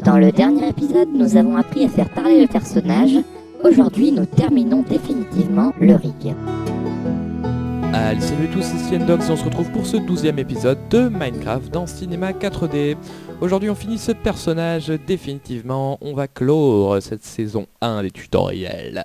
Dans le dernier épisode, nous avons appris à faire parler le personnage. Aujourd'hui, nous terminons définitivement le rig. Allez, salut à tous, c'est Endox et on se retrouve pour ce 12e épisode de Minecraft dans Cinéma 4D. Aujourd'hui on finit ce personnage définitivement, on va clore cette saison 1 des tutoriels.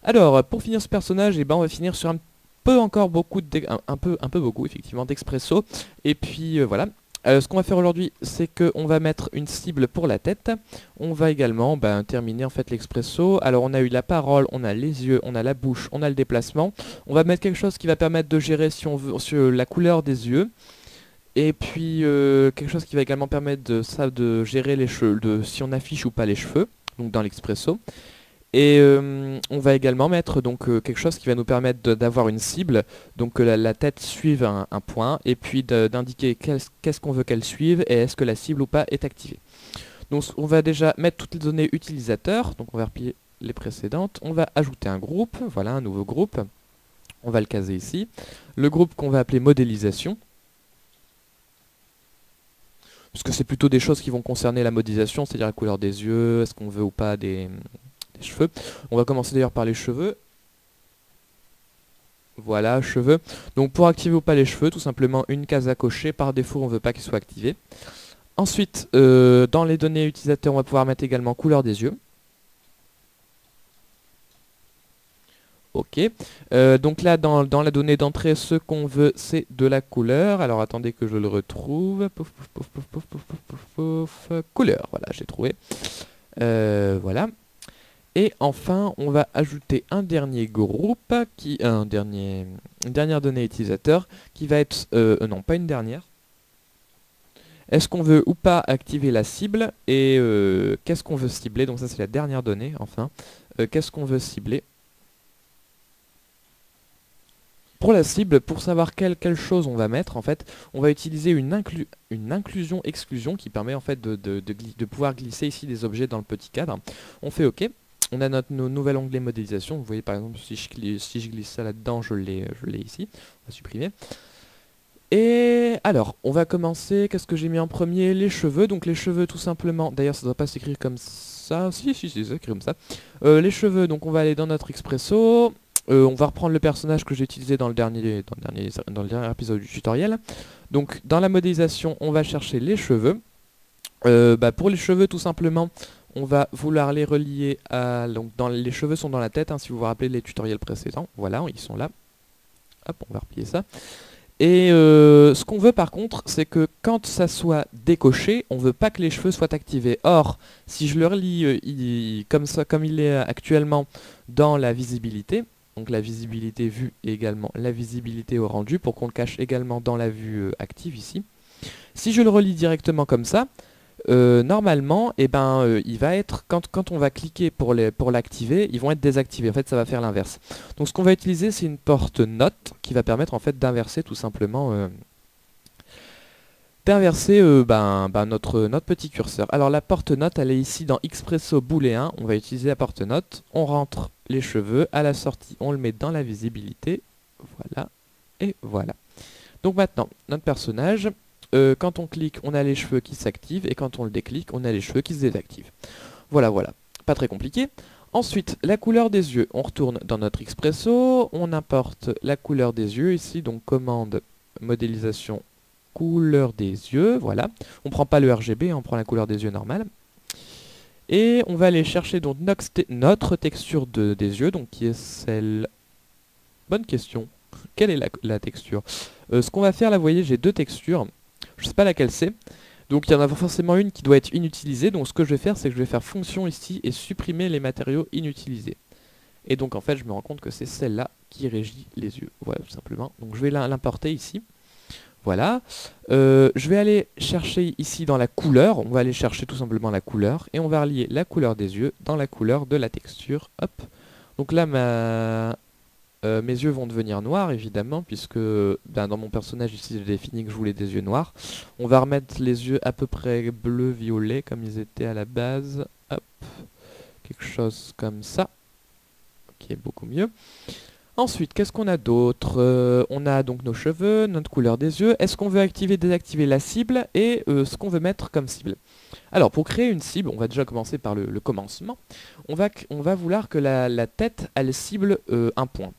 Alors, pour finir ce personnage, on va finir sur un peu encore beaucoup, un peu beaucoup effectivement d'expresso. Et puis voilà. Ce qu'on va faire aujourd'hui, c'est qu'on va mettre une cible pour la tête. On va également terminer en fait l'expresso. Alors on a eu la parole, on a les yeux, on a la bouche, on a le déplacement. On va mettre quelque chose qui va permettre de gérer, si on veut, sur la couleur des yeux. Et puis quelque chose qui va également permettre de gérer les cheveux, si on affiche ou pas les cheveux, donc dans l'expresso. Et on va également mettre donc quelque chose qui va nous permettre d'avoir une cible, donc que la tête suive un point, et puis d'indiquer qu'est-ce qu'on veut qu'elle suive, et est-ce que la cible ou pas est activée. Donc on va déjà mettre toutes les données utilisateurs, donc on va replier les précédentes, on va ajouter un groupe, voilà un nouveau groupe, on va le caser ici, le groupe qu'on va appeler modélisation, parce que c'est plutôt des choses qui vont concerner la modélisation, c'est-à-dire la couleur des yeux, est-ce qu'on veut ou pas des cheveux. On va commencer d'ailleurs par les cheveux. Voilà, cheveux. Donc pour activer ou pas les cheveux, tout simplement une case à cocher. Par défaut, on ne veut pas qu'ils soient activés. Ensuite, dans les données utilisateurs, on va pouvoir mettre également couleur des yeux. Ok. Donc là, dans la donnée d'entrée, ce qu'on veut, c'est de la couleur. Alors attendez que je le retrouve. Pouf, pouf, pouf, pouf, pouf, pouf, pouf, pouf, pouf. Couleur, voilà, j'ai trouvé. Voilà. Et enfin, on va ajouter un dernier groupe, une dernière donnée utilisateur, qui va être, non pas une dernière. Est-ce qu'on veut ou pas activer la cible, et qu'est-ce qu'on veut cibler, donc ça c'est la dernière donnée, enfin. Qu'est-ce qu'on veut cibler? Pour la cible, pour savoir quelle chose on va mettre, en fait, on va utiliser une inclusion-exclusion qui permet en fait de pouvoir glisser ici des objets dans le petit cadre. On fait OK. On a notre nouvel onglet modélisation. Vous voyez par exemple si je glisse ça là-dedans, je l'ai ici. On va supprimer. Et alors, on va commencer. Qu'est-ce que j'ai mis en premier? Les cheveux. Donc les cheveux tout simplement. D'ailleurs ça ne doit pas s'écrire comme ça. Si, c'est écrit comme ça. Les cheveux, donc on va aller dans notre expresso. On va reprendre le personnage que j'ai utilisé dans le dernier épisode du tutoriel. Donc dans la modélisation, on va chercher les cheveux. Pour les cheveux tout simplement, on va vouloir les relier à... Donc les cheveux sont dans la tête, si vous vous rappelez les tutoriels précédents. Voilà, ils sont là. Hop, on va replier ça. Et ce qu'on veut par contre, c'est que quand ça soit décoché, on ne veut pas que les cheveux soient activés. Or, si je le relie comme il est actuellement dans la visibilité, donc la visibilité vue et également la visibilité au rendu, pour qu'on le cache également dans la vue active ici. Si je le relie directement comme ça, normalement, il va être, quand on va cliquer pour l'activer, ils vont être désactivés. En fait, ça va faire l'inverse. Donc ce qu'on va utiliser, c'est une porte note qui va permettre en fait d'inverser tout simplement notre petit curseur. Alors la porte note, elle est ici dans Expresso booléen. On va utiliser la porte note. On rentre les cheveux. À la sortie, on le met dans la visibilité. Voilà. Et voilà. Donc maintenant, notre personnage... quand on clique, on a les cheveux qui s'activent, et quand on le déclique, on a les cheveux qui se désactivent. Voilà, voilà. Pas très compliqué. Ensuite, la couleur des yeux. On retourne dans notre expresso, on importe la couleur des yeux ici, donc commande modélisation couleur des yeux, voilà. On prend pas le RGB, on prend la couleur des yeux normale. Et on va aller chercher donc notre texture des yeux, donc qui est celle... Bonne question. Quelle est la texture? Ce qu'on va faire là, vous voyez, j'ai deux textures. Je sais pas laquelle c'est. Donc il y en a forcément une qui doit être inutilisée. Donc ce que je vais faire, c'est que je vais faire fonction ici et supprimer les matériaux inutilisés. Et donc en fait, je me rends compte que c'est celle-là qui régit les yeux. Voilà, tout simplement. Donc je vais l'importer ici. Voilà. Je vais aller chercher ici dans la couleur. On va aller chercher tout simplement la couleur. Et on va relier la couleur des yeux dans la couleur de la texture. Hop. Donc là, mes yeux vont devenir noirs évidemment, puisque dans mon personnage ici j'ai défini que je voulais des yeux noirs. On va remettre les yeux à peu près bleu-violet comme ils étaient à la base. Hop, quelque chose comme ça. Ok, beaucoup mieux. Ensuite, qu'est-ce qu'on a d'autre? On a donc nos cheveux, notre couleur des yeux. Est-ce qu'on veut activer, désactiver la cible et ce qu'on veut mettre comme cible? Alors, pour créer une cible, on va déjà commencer par le commencement. On va vouloir que la tête, elle cible un point.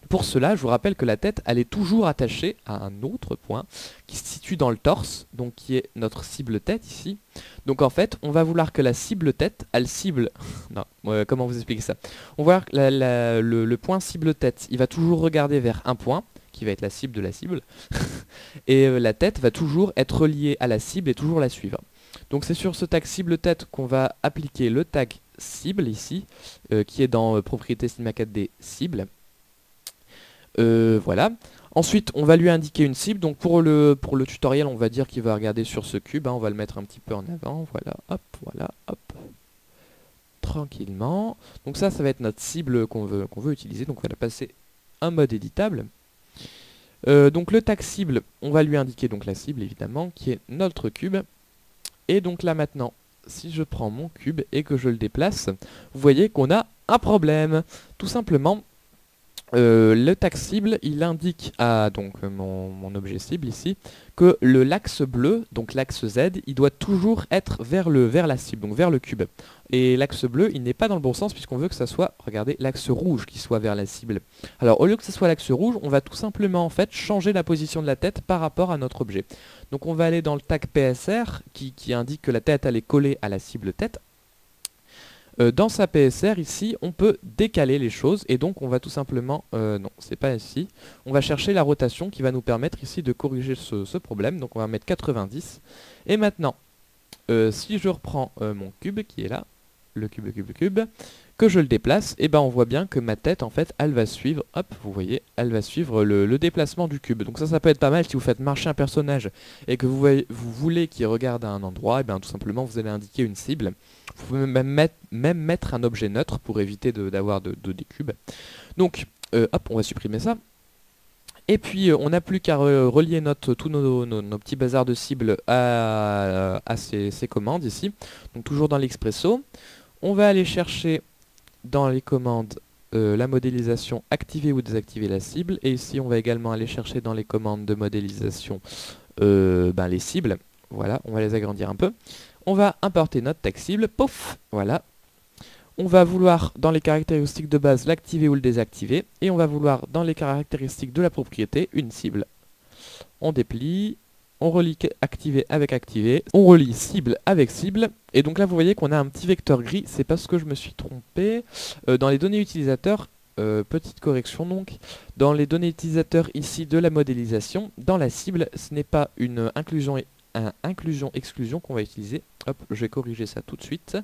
Pour cela, je vous rappelle que la tête, elle est toujours attachée à un autre point qui se situe dans le torse, donc qui est notre cible tête ici. Donc en fait, on va vouloir que la cible tête, elle cible... non, comment vous expliquer ça? On va voir que le point cible tête, il va toujours regarder vers un point, qui va être la cible de la cible, et la tête va toujours être reliée à la cible et toujours la suivre. Donc c'est sur ce tag cible tête qu'on va appliquer le tag cible ici, qui est dans propriété Cinema 4D cible. Voilà. Ensuite, on va lui indiquer une cible. Donc pour le tutoriel, on va dire qu'il va regarder sur ce cube. Hein. On va le mettre un petit peu en avant. Voilà, hop. Tranquillement. Donc ça va être notre cible qu'on veut utiliser. Donc on va la passer un mode éditable. Donc le tag cible, on va lui indiquer donc la cible évidemment, qui est notre cube. Et donc là maintenant, si je prends mon cube et que je le déplace, vous voyez qu'on a un problème. Tout simplement, le tag cible, il indique à donc mon objet cible ici que l'axe bleu, donc l'axe Z, il doit toujours être vers la cible, donc vers le cube. Et l'axe bleu, il n'est pas dans le bon sens puisqu'on veut que ça soit, regardez, l'axe rouge qui soit vers la cible. Alors au lieu que ce soit l'axe rouge, on va tout simplement en fait changer la position de la tête par rapport à notre objet. Donc on va aller dans le tag PSR qui indique que la tête elle est collée à la cible tête. Dans sa PSR ici, on peut décaler les choses et donc on va tout simplement, non c'est pas ici, on va chercher la rotation qui va nous permettre ici de corriger ce problème, donc on va mettre 90. Et maintenant, si je reprends mon cube qui est là, le cube, que je le déplace, et ben on voit bien que ma tête en fait elle va suivre, hop vous voyez, elle va suivre le déplacement du cube. Donc ça peut être pas mal si vous faites marcher un personnage et que vous voulez qu'il regarde à un endroit, et bien tout simplement vous allez indiquer une cible. Vous pouvez même mettre un objet neutre pour éviter d'avoir des cubes. Donc hop on va supprimer ça. Et puis on n'a plus qu'à relier tous nos petits bazars de cibles à ces commandes ici. Donc toujours dans l'Expresso. On va aller chercher dans les commandes la modélisation activer ou désactiver la cible. Et ici on va également aller chercher dans les commandes de modélisation les cibles. Voilà, on va les agrandir un peu. On va importer notre tag cible, pouf, voilà. On va vouloir dans les caractéristiques de base l'activer ou le désactiver. Et on va vouloir dans les caractéristiques de la propriété une cible. On déplie, on relie activer avec activer, on relie cible avec cible. Et donc là vous voyez qu'on a un petit vecteur gris, c'est parce que je me suis trompé. Dans les données utilisateurs, petite correction donc, dans les données utilisateurs ici de la modélisation, dans la cible, ce n'est pas une inclusion-exclusion qu'on va utiliser. Hop, je vais corriger ça tout de suite.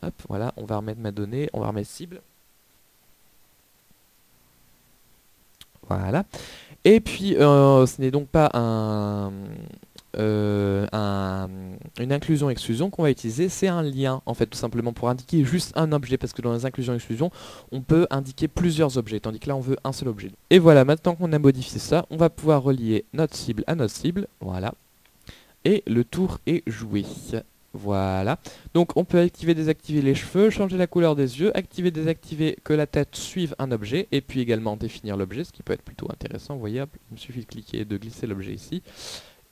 Hop, voilà, on va remettre ma donnée, on va remettre cible. Voilà. Et puis, ce n'est donc pas une inclusion-exclusion qu'on va utiliser, c'est un lien, en fait, tout simplement pour indiquer juste un objet, parce que dans les inclusions-exclusions, on peut indiquer plusieurs objets, tandis que là, on veut un seul objet. Et voilà, maintenant qu'on a modifié ça, on va pouvoir relier notre cible à notre cible, voilà. Et le tour est joué. Voilà. Donc on peut activer, désactiver les cheveux, changer la couleur des yeux, activer, désactiver que la tête suive un objet, et puis également définir l'objet, ce qui peut être plutôt intéressant. Vous voyez, hop, il me suffit de cliquer et de glisser l'objet ici.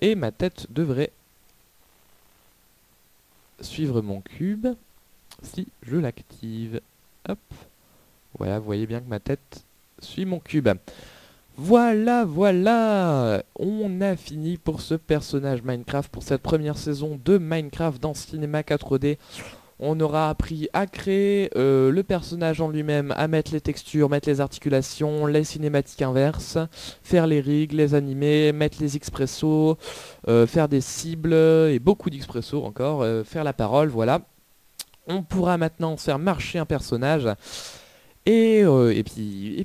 Et ma tête devrait suivre mon cube si je l'active. Hop. Voilà, vous voyez bien que ma tête suit mon cube. Voilà, on a fini pour ce personnage Minecraft, pour cette première saison de Minecraft dans Cinema 4D. On aura appris à créer le personnage en lui-même, à mettre les textures, mettre les articulations, les cinématiques inverses, faire les rigs, les animer, mettre les expressos, faire des cibles et beaucoup d'expressos encore, faire la parole, voilà. On pourra maintenant faire marcher un personnage. Et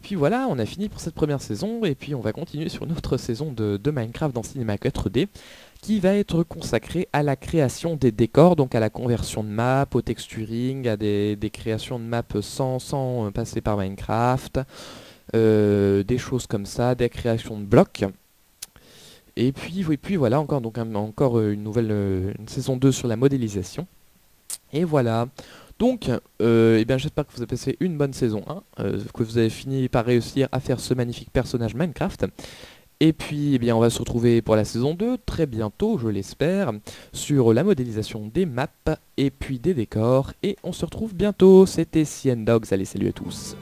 puis voilà, on a fini pour cette première saison, et puis on va continuer sur une autre saison de Minecraft dans Cinema 4D, qui va être consacrée à la création des décors, donc à la conversion de maps, au texturing, à des créations de maps sans passer par Minecraft, des choses comme ça, des créations de blocs. Et puis voilà, encore une saison 2 sur la modélisation. Et voilà. Donc, eh bien, j'espère que vous avez passé une bonne saison 1, que vous avez fini par réussir à faire ce magnifique personnage Minecraft. Et puis, eh bien, on va se retrouver pour la saison 2, très bientôt, je l'espère, sur la modélisation des maps, et puis des décors, et on se retrouve bientôt. C'était CN Dogs, allez, salut à tous.